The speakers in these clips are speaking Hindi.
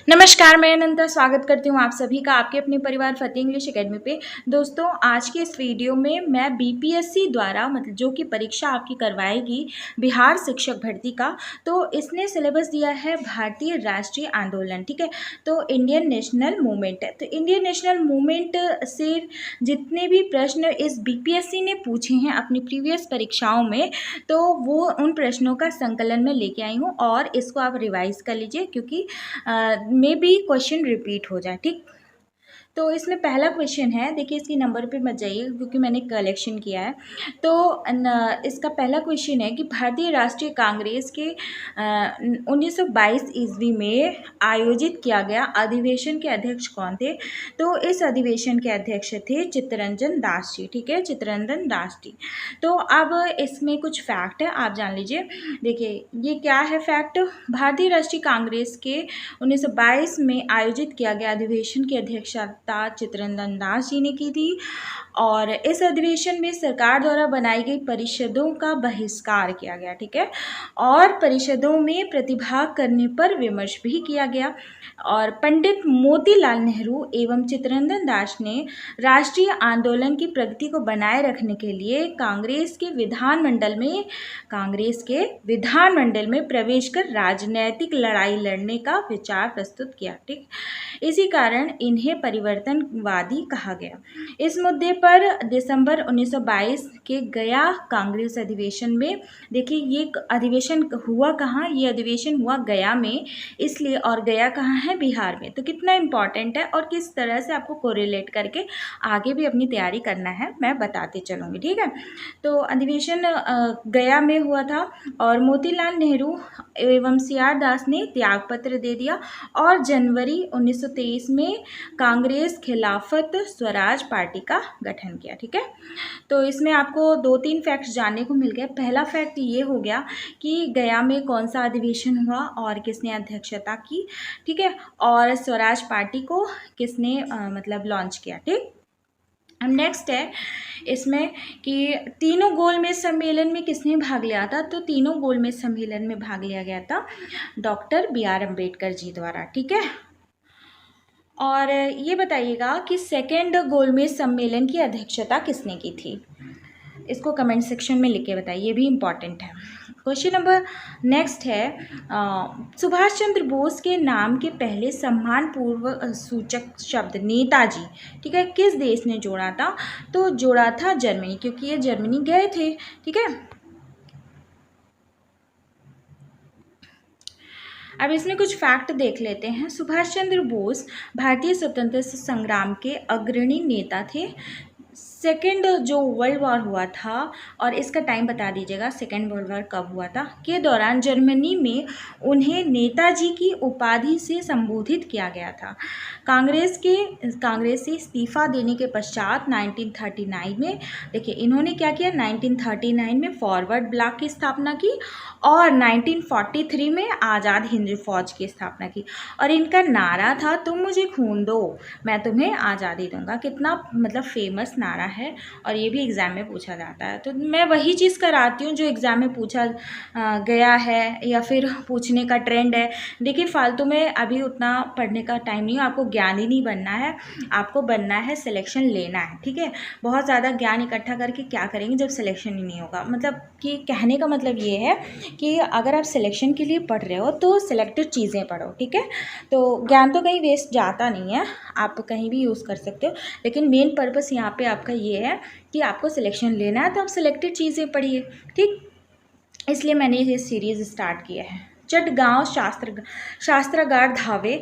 नमस्कार, मैं अनंता स्वागत करती हूँ आप सभी का आपके अपने परिवार फतेह इंग्लिश एकेडमी पे। दोस्तों, आज के इस वीडियो में मैं बीपीएससी द्वारा मतलब जो कि परीक्षा आपकी करवाएगी बिहार शिक्षक भर्ती का, तो इसने सिलेबस दिया है भारतीय राष्ट्रीय आंदोलन। ठीक है, तो इंडियन नेशनल मूवमेंट है। तो इंडियन नेशनल मूवमेंट से जितने भी प्रश्न इस बीपीएससी ने पूछे हैं अपनी प्रीवियस परीक्षाओं में, तो वो उन प्रश्नों का संकलन में लेके आई हूँ और इसको आप रिवाइज कर लीजिए, क्योंकि मे बी क्वेश्चन रिपीट हो जाए। ठीक, तो इसमें पहला क्वेश्चन है, देखिए इसकी नंबर पे मत जाइए क्योंकि मैंने कलेक्शन किया है। तो इसका पहला क्वेश्चन है कि भारतीय राष्ट्रीय कांग्रेस के 1922 ईस्वी में आयोजित किया गया अधिवेशन के अध्यक्ष कौन थे? तो इस अधिवेशन के अध्यक्ष थे चित्तरंजन दास जी। ठीक है, चित्तरंजन दास जी। तो अब इसमें कुछ फैक्ट है, आप जान लीजिए। देखिए ये क्या है फैक्ट, भारतीय राष्ट्रीय कांग्रेस के 1922 में आयोजित किया गया अधिवेशन की अध्यक्षता चित्तरंजन दास जी ने की थी और इस अधिवेशन में सरकार द्वारा बनाई गई परिषदों का बहिष्कार किया गया। ठीक है, और परिषदों में प्रतिभाग करने पर विमर्श भी किया गया और पंडित मोतीलाल नेहरू एवं चित्तरंजन दास ने राष्ट्रीय आंदोलन की प्रगति को बनाए रखने के लिए कांग्रेस के विधानमंडल में प्रवेश कर राजनैतिक लड़ाई लड़ने का विचार प्रस्तुत किया। ठीक, इसी कारण इन्हें परिवर्तनवादी कहा गया। इस मुद्दे पर दिसंबर 1922 के गया कांग्रेस अधिवेशन में, देखिए ये अधिवेशन हुआ कहाँ, ये अधिवेशन हुआ गया में, इसलिए, और गया कहाँ है, बिहार में। तो कितना इम्पॉर्टेंट है और किस तरह से आपको कोरिलेट करके आगे भी अपनी तैयारी करना है मैं बताते चलूँगी। ठीक है, तो अधिवेशन गया में हुआ था और मोतीलाल नेहरू एवं सीआर दास ने त्यागपत्र दे दिया और जनवरी 1923 में कांग्रेस खिलाफत स्वराज पार्टी का गठन किया। ठीक है, तो इसमें आपको 2-3 फैक्ट्स जानने को मिल गए। पहला फैक्ट ये हो गया कि गया में कौन सा अधिवेशन हुआ और किसने अध्यक्षता की। ठीक है, और स्वराज पार्टी को किसने मतलब लॉन्च किया। ठीक, अब नेक्स्ट है इसमें कि तीनों गोलमेज सम्मेलन में किसने भाग लिया था? तो तीनों गोलमेज सम्मेलन में भाग लिया गया था डॉक्टर BR अम्बेडकर जी द्वारा। ठीक है, और ये बताइएगा कि सेकेंड गोलमेज सम्मेलन की अध्यक्षता किसने की थी? इसको कमेंट सेक्शन में लिख के बताइए, ये भी इम्पॉर्टेंट है। क्वेश्चन नंबर नेक्स्ट है, सुभाष चंद्र बोस के नाम के पहले सम्मानपूर्वक सूचक शब्द नेताजी, ठीक है, किस देश ने जोड़ा था? तो जोड़ा था जर्मनी, क्योंकि ये जर्मनी गए थे। ठीक है, अब इसमें कुछ फैक्ट देख लेते हैं। सुभाष चंद्र बोस भारतीय स्वतंत्रता संग्राम के अग्रणी नेता थे। सेकेंड जो वर्ल्ड वॉर हुआ था, और इसका टाइम बता दीजिएगा, सेकेंड वर्ल्ड वॉर कब हुआ था, के दौरान जर्मनी में उन्हें नेताजी की उपाधि से संबोधित किया गया था। कांग्रेस से इस्तीफा देने के पश्चात 1939 में, देखिए इन्होंने क्या किया, 1939 में फॉरवर्ड ब्लॉक की स्थापना की और 1943 में आज़ाद हिंद फौज की स्थापना की। और इनका नारा था, तुम मुझे खून दो मैं तुम्हें आज़ादी दूंगा। कितना मतलब फेमस नारा है और ये भी एग्ज़ाम में पूछा जाता है। तो मैं वही चीज़ कराती हूँ जो एग्ज़ाम में पूछा गया है या फिर पूछने का ट्रेंड है। देखिए फालतू में अभी उतना पढ़ने का टाइम नहीं है, आपको ज्ञानी नहीं बनना है, आपको बनना है सिलेक्शन लेना है। ठीक है, बहुत ज़्यादा ज्ञान इकट्ठा करके क्या करेंगे जब सिलेक्शन ही नहीं होगा। मतलब कि कहने का मतलब ये है कि अगर आप सिलेक्शन के लिए पढ़ रहे हो तो सिलेक्टेड चीज़ें पढ़ो। ठीक है, तो ज्ञान तो कहीं वेस्ट जाता नहीं है, आप कहीं भी यूज़ कर सकते हो, लेकिन मेन पर्पस यहाँ पे आपका ये है कि आपको सिलेक्शन लेना है तो आप सिलेक्टेड चीज़ें पढ़िए। ठीक, इसलिए मैंने ये सीरीज़ स्टार्ट किया है। चटगांव शास्त्रागार धावे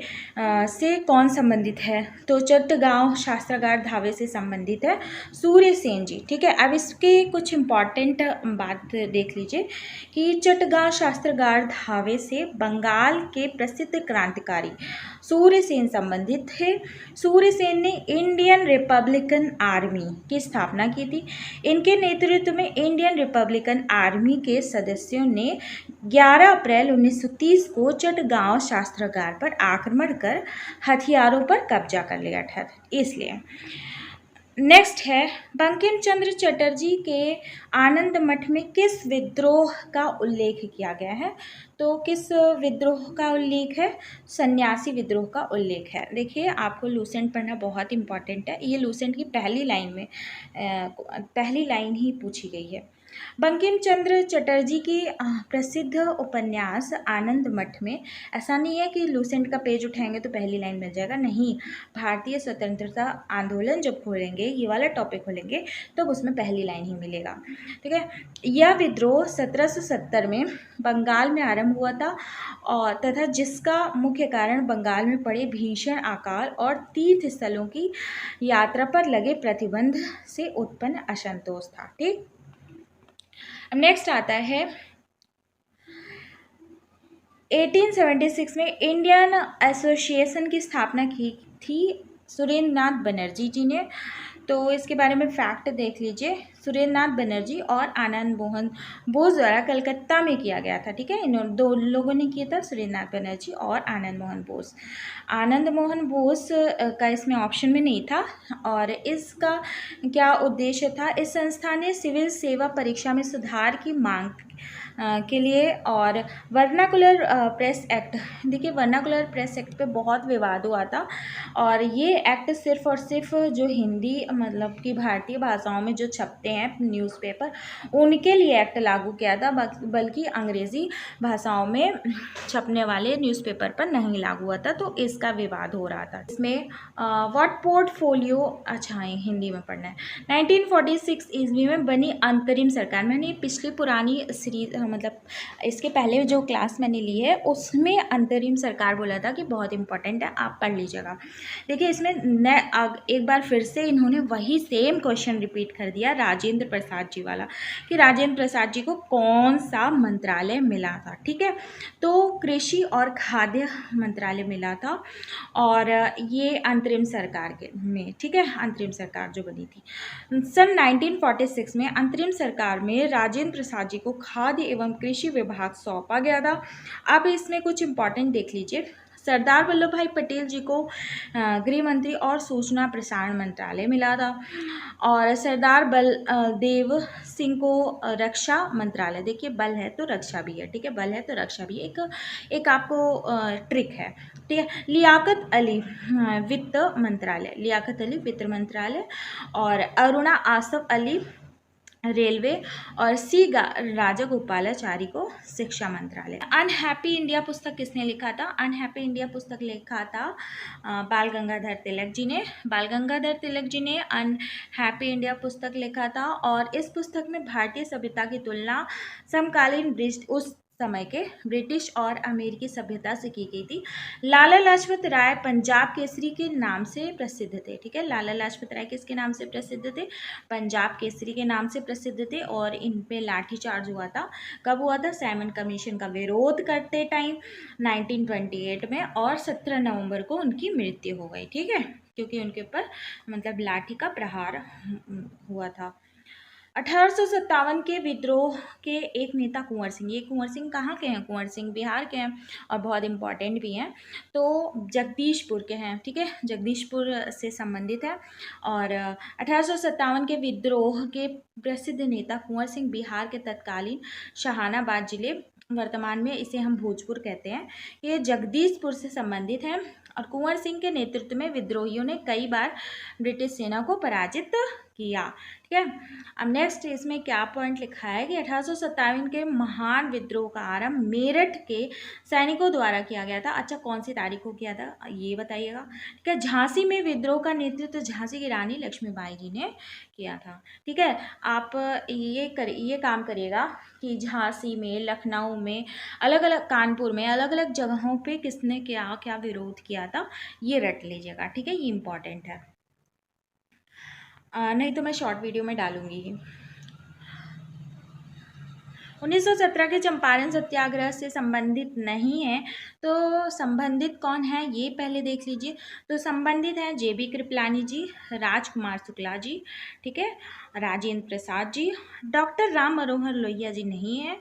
से कौन संबंधित है? तो चटगांव शास्त्रागार धावे से संबंधित है सूर्यसेन जी। ठीक है, अब इसके कुछ इम्पॉर्टेंट बात देख लीजिए कि चटगांव शास्त्रागार धावे से बंगाल के प्रसिद्ध क्रांतिकारी सूर्यसेन संबंधित थे। सूर्यसेन ने इंडियन रिपब्लिकन आर्मी की स्थापना की थी। इनके नेतृत्व में इंडियन रिपब्लिकन आर्मी के सदस्यों ने 11 अप्रैल 1930 को चटगांव शास्त्रागार पर आक्रमण कर हथियारों पर कब्जा कर लिया था। इसलिए नेक्स्ट है, बंकिम चंद्र चटर्जी के आनंद मठ में किस विद्रोह का उल्लेख किया गया है? तो किस विद्रोह का उल्लेख है? सन्यासी विद्रोह का उल्लेख है। देखिए, आपको लूसेंट पढ़ना बहुत इंपॉर्टेंट है। ये लूसेंट की पहली लाइन में पहली लाइन ही पूछी गई है। बंकिम चंद्र चटर्जी की प्रसिद्ध उपन्यास आनंद मठ में, ऐसा नहीं है कि लूसेंट का पेज उठाएंगे तो पहली लाइन मिल जाएगा, नहीं। भारतीय स्वतंत्रता आंदोलन जब खोलेंगे, ये वाला टॉपिक खोलेंगे, तो उसमें पहली लाइन ही मिलेगा। ठीक है। यह विद्रोह 1770 में बंगाल में आरंभ हुआ था और तथा जिसका मुख्य कारण बंगाल में पड़े भीषण अकाल और तीर्थ स्थलों की यात्रा पर लगे प्रतिबंध से उत्पन्न असंतोष था। ठीक। नेक्स्ट आता है 1876 में इंडियन एसोसिएशन की स्थापना की थी सुरेंद्र नाथ बनर्जी जी ने। तो इसके बारे में फैक्ट देख लीजिए। सुरेंद्र नाथ बनर्जी और आनंद मोहन बोस द्वारा कलकत्ता में किया गया था। ठीक है, इन दो लोगों ने किया था, सुरेंद्र नाथ बनर्जी और आनंद मोहन बोस। आनंद मोहन बोस का इसमें ऑप्शन में नहीं था। और इसका क्या उद्देश्य था? इस संस्था ने सिविल सेवा परीक्षा में सुधार की मांग के लिए और वर्नाकुलर प्रेस एक्ट, देखिए वर्नाकुलर प्रेस एक्ट पे बहुत विवाद हुआ था। और ये एक्ट सिर्फ और सिर्फ जो हिंदी मतलब कि भारतीय भाषाओं में जो छपते हैं न्यूज़पेपर, उनके लिए एक्ट लागू किया था, बल्कि अंग्रेज़ी भाषाओं में छपने वाले न्यूज़पेपर पर नहीं लागू हुआ था। तो इसका विवाद हो रहा था। इसमें व्हाट पोर्टफोलियो, अच्छा है हिंदी में पढ़ना है। 1946 ईस्वी में बनी अंतरिम सरकार, मैंने पिछली पुरानी सीरीज मतलब इसके पहले जो क्लास मैंने ली है उसमें अंतरिम सरकार बोला था कि बहुत इंपॉर्टेंट है, आप पढ़ लीजिएगा। देखिए, इसमें एक बार फिर से इन्होंने वही सेम क्वेश्चन रिपीट कर दिया राजेंद्र प्रसाद जी वाला, कि राजेंद्र प्रसाद जी को कौन सा मंत्रालय मिला था। ठीक है, तो कृषि और खाद्य मंत्रालय मिला था और ये अंतरिम सरकार के में, ठीक है, अंतरिम सरकार जो बनी थी सन 1946 में, अंतरिम सरकार में राजेंद्र प्रसाद जी को खाद्य एवं कृषि विभाग सौंपा गया था। आप इसमें कुछ इंपॉर्टेंट देख लीजिए। सरदार वल्लभ भाई पटेल जी को गृह मंत्री और सूचना प्रसारण मंत्रालय मिला था और सरदार देव सिंह को रक्षा मंत्रालय, देखिए बल है तो रक्षा भी है, ठीक है, बल है तो रक्षा भी है, एक आपको ट्रिक है। ठीक है, लियाकत अली वित्त मंत्रालय, लियाकत अली वित्त मंत्रालय और अरुणा आसफ अली रेलवे और राजा गोपालाचारी को शिक्षा मंत्रालय। अनहैप्पी इंडिया पुस्तक किसने लिखा था? अनहैप्पी इंडिया पुस्तक लिखा था बाल गंगाधर तिलक जी ने। बाल गंगाधर तिलक जी ने अनहैप्पी इंडिया पुस्तक लिखा था और इस पुस्तक में भारतीय सभ्यता की तुलना समकालीन उस समय के ब्रिटिश और अमेरिकी सभ्यता से की गई थी। लाला लाजपत राय पंजाब केसरी के नाम से प्रसिद्ध थे। ठीक है, लाला लाजपत राय किसके नाम से प्रसिद्ध थे? पंजाब केसरी के नाम से प्रसिद्ध थे और इन पे लाठीचार्ज हुआ था। कब हुआ था? साइमन कमीशन का विरोध करते टाइम 1928 में, और 17 नवंबर को उनकी मृत्यु हो गई। ठीक है, क्योंकि उनके ऊपर मतलब लाठी का प्रहार हुआ था। 1857 के विद्रोह के एक नेता कुंवर सिंह, ये कुंवर सिंह कहाँ के हैं? कुंवर सिंह बिहार के हैं और बहुत इंपॉर्टेंट भी हैं। तो जगदीशपुर के हैं। ठीक है, जगदीशपुर से संबंधित है। और 1857 के विद्रोह के प्रसिद्ध नेता कुंवर सिंह बिहार के तत्कालीन शहानाबाद जिले, वर्तमान में इसे हम भोजपुर कहते हैं, ये जगदीशपुर से संबंधित हैं। और कुंवर सिंह के नेतृत्व में विद्रोहियों ने कई बार ब्रिटिश सेना को पराजित किया। ठीक है, अब नेक्स्ट इसमें क्या पॉइंट लिखा है कि 1857 के महान विद्रोह का आरंभ मेरठ के सैनिकों द्वारा किया गया था। अच्छा, कौन सी तारीख को किया था ये बताइएगा। ठीक है, झांसी में विद्रोह का नेतृत्व झांसी की रानी लक्ष्मीबाई जी ने किया था। ठीक है, आप ये काम करिएगा कि झांसी में, लखनऊ में, अलग अलग, कानपुर में, अलग अलग जगहों पे किसने क्या क्या विरोध किया था ये रट लीजिएगा। ठीक है, ये इम्पॉर्टेंट है, नहीं तो मैं शॉर्ट वीडियो में डालूंगी ही। 1917 के चंपारण सत्याग्रह से संबंधित नहीं है, तो संबंधित कौन है ये पहले देख लीजिए। तो संबंधित हैं जेबी कृपलानी जी, राजकुमार शुक्ला जी, ठीक है, राजेंद्र प्रसाद जी, डॉक्टर राम मनोहर लोहिया जी नहीं है,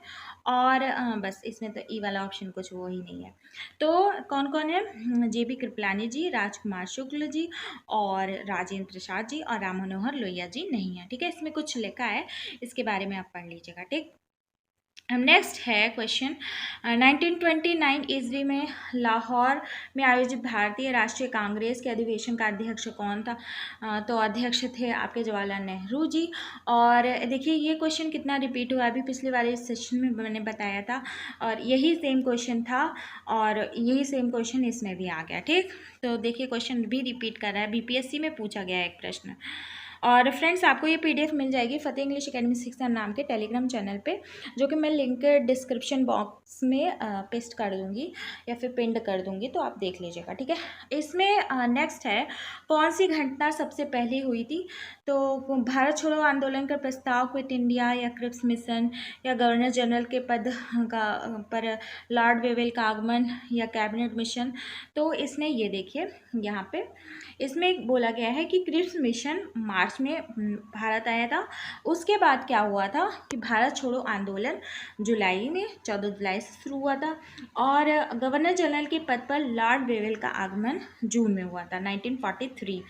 और बस इसमें तो ई वाला ऑप्शन कुछ वो ही नहीं है। तो कौन कौन है, जेबी कृपलानी जी, राजकुमार शुक्ल जी और राजेंद्र प्रसाद जी, और राम मनोहर लोहिया जी नहीं है, ठीक है। इसमें कुछ लिखा है, इसके बारे में आप पढ़ लीजिएगा, ठीक। अब नेक्स्ट है क्वेश्चन, 1929 ईस्वी में लाहौर में आयोजित भारतीय राष्ट्रीय कांग्रेस के अधिवेशन का अध्यक्ष कौन था। तो अध्यक्ष थे आपके जवाहरलाल नेहरू जी। और देखिए ये क्वेश्चन कितना रिपीट हुआ, अभी पिछले वाले सेशन में मैंने बताया था, और यही सेम क्वेश्चन था, और यही सेम क्वेश्चन इसमें भी आ गया, ठीक। तो देखिए क्वेश्चन भी रिपीट कर रहा है, बीपीएससी में पूछा गया है एक प्रश्न। और फ्रेंड्स आपको ये पीडीएफ मिल जाएगी फतेह इंग्लिश एकेडमी 6 नाम के टेलीग्राम चैनल पे, जो कि मैं लिंक डिस्क्रिप्शन बॉक्स में पेस्ट कर दूंगी या फिर पिंड कर दूंगी, तो आप देख लीजिएगा, ठीक है। इसमें नेक्स्ट है, कौन सी घटना सबसे पहले हुई थी। तो भारत छोड़ो आंदोलन का प्रस्ताव, क्विट इंडिया, या क्रिप्स मिशन, या गवर्नर जनरल के पद का पर लॉर्ड वेवेल का आगमन, या कैबिनेट मिशन। तो इसमें ये देखिए यहाँ पे इसमें बोला गया है कि क्रिप्स मिशन मार्च में भारत आया था। उसके बाद क्या हुआ था कि भारत छोड़ो आंदोलन जुलाई में 14 जुलाई से शुरू हुआ था, और गवर्नर जनरल के पद पर लॉर्ड वेवेल का आगमन जून में हुआ था 1943,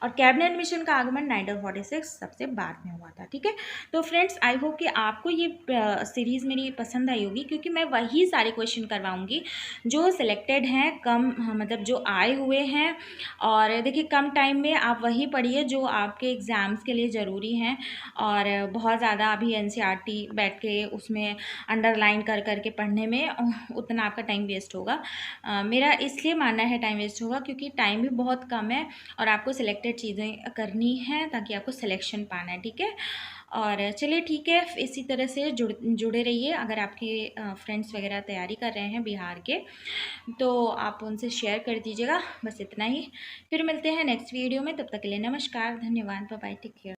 और कैबिनेट मिशन का आगमन 1946 सबसे बाद में हुआ था, ठीक है। तो फ्रेंड्स आई होप कि आपको ये सीरीज़ मेरी पसंद आई होगी, क्योंकि मैं वही सारे क्वेश्चन करवाऊंगी जो सिलेक्टेड हैं, कम मतलब जो आए हुए हैं। और देखिए कम टाइम में आप वही पढ़िए जो आपके एग्ज़ाम्स के लिए ज़रूरी हैं, और बहुत ज़्यादा अभी एनसीईआरटी बैठ के उसमें अंडरलाइन कर करके पढ़ने में उतना आपका टाइम वेस्ट होगा। मेरा इसलिए मानना है टाइम वेस्ट होगा क्योंकि टाइम भी बहुत कम है, और आपको सिलेक्टेड चीज़ें करनी हैं ताकि आपको सिलेक्शन पाना है, ठीक है। और चलिए ठीक है, इसी तरह से जुड़े रहिए। अगर आपके फ्रेंड्स वगैरह तैयारी कर रहे हैं बिहार के, तो आप उनसे शेयर कर दीजिएगा। बस इतना ही, फिर मिलते हैं नेक्स्ट वीडियो में, तब तक के लिए नमस्कार, धन्यवाद, बाय बाय, टेक केयर।